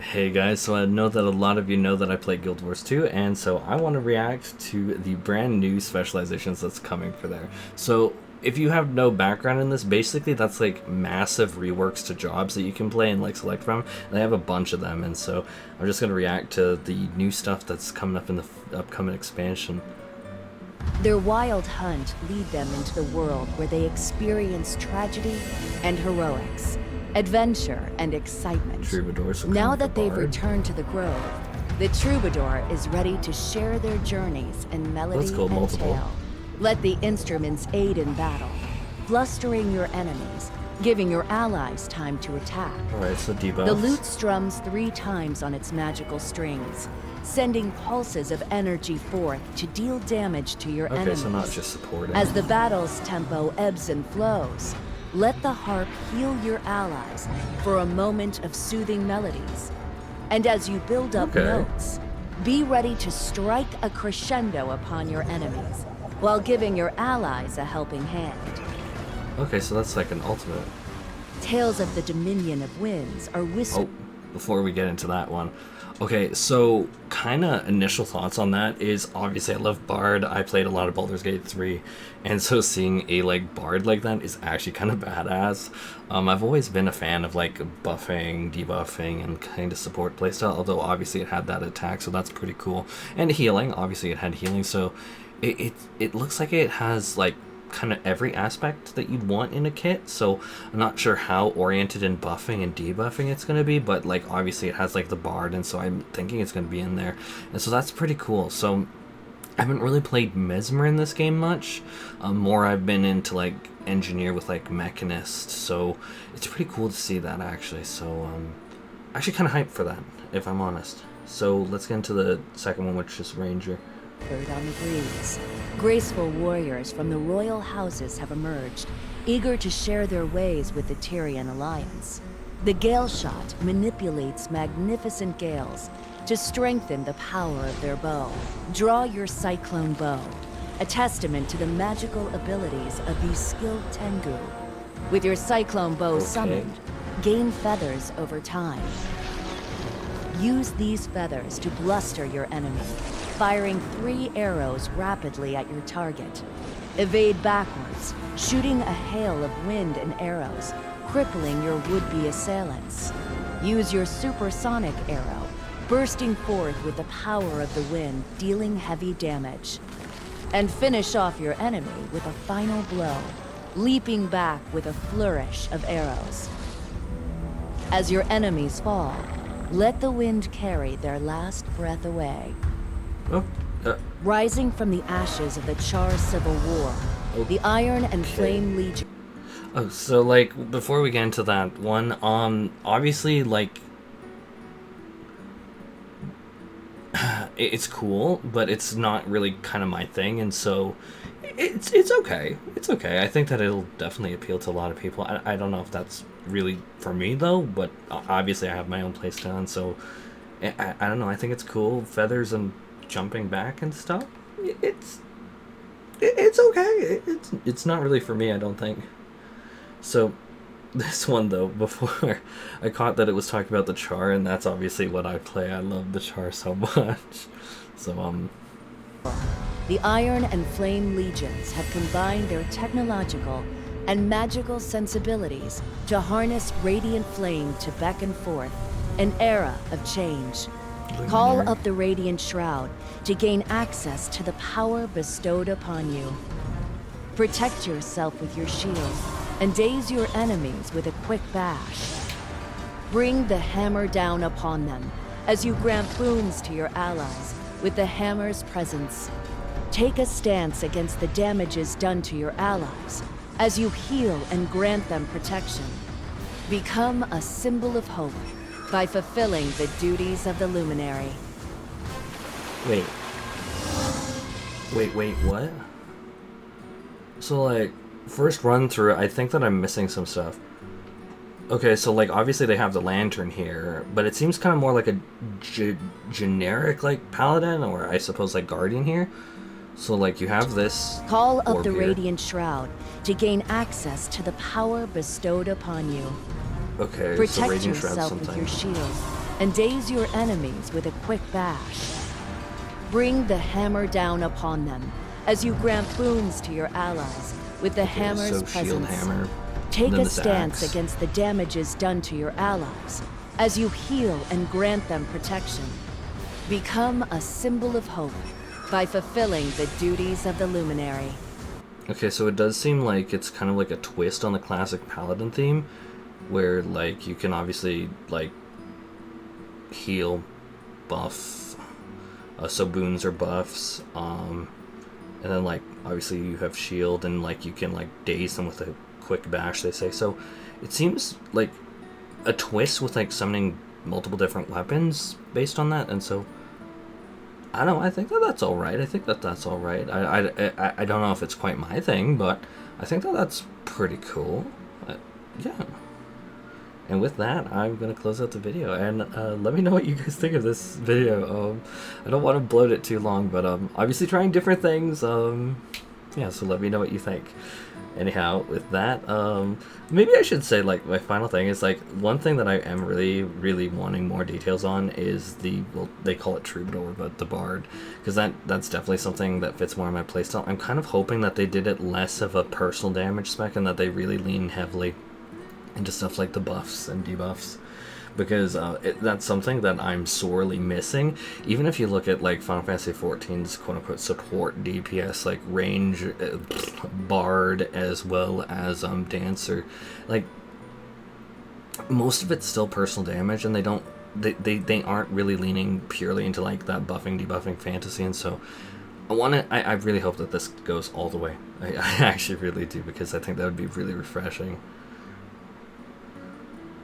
Hey guys, so I know that a lot of you know that I play Guild Wars 2, and so I want to react to the brand new specializations that's coming for there. So if you have no background in this, basically that's like massive reworks to jobs that you can play and like select from. And they have a bunch of them, and so I'm just going to react to the new stuff that's coming up in the upcoming expansion. Their wild hunt lead them into the world where they experience tragedy and heroics, adventure and excitement. Troubadours will Now come that with they've BARD. returned to the Grove, the Troubadour is ready to share their journeys in melody Let's go and multiple. tale. Let the instruments aid in battle, blustering your enemies, giving your allies time to attack. Alright, so debuffs. The lute strums 3 times on its magical strings, sending pulses of energy forth to deal damage to your Okay, enemies. so not just supporting. As the battle's tempo ebbs and flows, let the harp heal your allies for a moment of soothing melodies. And as you build up Okay. notes, be ready to strike a crescendo upon your enemies, while giving your allies a helping hand. Okay, so that's like an ultimate. Tales of the Dominion of Winds are whispered. Oh, before we get into that one. Okay, so kind of initial thoughts on that is obviously I love BARD. I played a lot of Baldur's Gate 3, and so seeing a like BARD like that is actually kind of badass. I've always been a fan of like buffing, debuffing, and kind of support playstyle, although obviously it had that attack, so that's pretty cool. And healing, obviously it had healing, so it looks like it has like kind of every aspect that you'd want in a kit, so I'm not sure how oriented in buffing and debuffing it's going to be, but like obviously it has like the BARD, and so I'm thinking it's going to be in there, and so that's pretty cool. So I haven't really played Mesmer in this game much. More I've been into like engineer with like mechanist, so it's pretty cool to see that actually. So actually kind of hyped for that, if I'm honest. So let's get into the second one, which is Ranger. On the breeze. Graceful warriors from the royal houses have emerged, eager to share their ways with the Tyrian alliance. The Galeshot manipulates magnificent gales to strengthen the power of their bow. Draw your cyclone bow, a testament to the magical abilities of these skilled Tengu. With your cyclone bow summoned, gain feathers over time. Use these feathers to bluster your enemy, firing 3 arrows rapidly at your target. Evade backwards, shooting a hail of wind and arrows, crippling your would-be assailants. Use your supersonic arrow, bursting forth with the power of the wind, dealing heavy damage. And finish off your enemy with a final blow, leaping back with a flourish of arrows. As your enemies fall, let the wind carry their last breath away. Oh, Rising from the ashes of the Char Civil War, the Iron and Flame Legion. oh, so like before we get into that one, obviously like it's cool, but it's not really kind of my thing, and so it's okay. It's okay. I think that it'll definitely appeal to a lot of people. I don't know if that's really for me though, but obviously I have my own playstyle, and so I don't know. I think it's cool. Feathers and jumping back and stuff. It's okay. It's not really for me, I don't think. So this one though, before I caught that it was talking about the Char, and that's obviously what I play. I love the Char so much. So The Iron and Flame Legions have combined their technological and magical sensibilities to harness radiant flame to beckon forth an era of change. Luminary. Call up the Radiant Shroud to gain access to the power bestowed upon you. Protect yourself with your shield and daze your enemies with a quick bash. Bring the hammer down upon them as you grant boons to your allies with the hammer's presence. Take a stance against the damages done to your allies as you heal and grant them protection. Become a symbol of hope by fulfilling the duties of the Luminary. wait, what? So like first run through, I think that I'm missing some stuff. Okay, so like obviously they have the lantern here, but it seems kind of more like a generic like paladin, or I suppose like guardian here. So like you have this. Call up orb the here. Radiant Shroud to gain access to the power bestowed upon you. Okay, so Protect Radiant Shroud yourself with something. your shield and daze your enemies with a quick bash. Bring the hammer down upon them as you grant boons to your allies with the hammer's so shield presence. hammer. Take then a this stance axe. against the damages done to your allies as you heal and grant them protection. Become a symbol of hope by fulfilling the duties of the Luminary. Okay, so it does seem like it's kind of like a twist on the classic Paladin theme, where like you can obviously like heal, buff, so boons or buffs, and then like obviously you have shield and like you can like daze them with a quick bash, they say. So it seems like a twist with like summoning multiple different weapons based on that, and so I don't know, I think that that's all right. I think that that's all right. I don't know if it's quite my thing, but I think that that's pretty cool. Yeah. And with that, I'm going to close out the video, and let me know what you guys think of this video. I don't want to bloat it too long, but obviously trying different things. Yeah, so let me know what you think. Anyhow, with that, maybe I should say, like, my final thing is, like, one thing that I am really, really wanting more details on is the, well, they call it Troubadour, but the BARD, because that's definitely something that fits more in my playstyle. I'm kind of hoping that they did it less of a personal damage spec and that they really lean heavily into stuff like the buffs and debuffs, because that's something that I'm sorely missing. Even if you look at like Final Fantasy XIV's quote-unquote support DPS, like range, Bard, as well as Dancer, like most of it's still personal damage, and they aren't really leaning purely into like that buffing debuffing fantasy. And so I really hope that this goes all the way. I actually really do, because I think that would be really refreshing.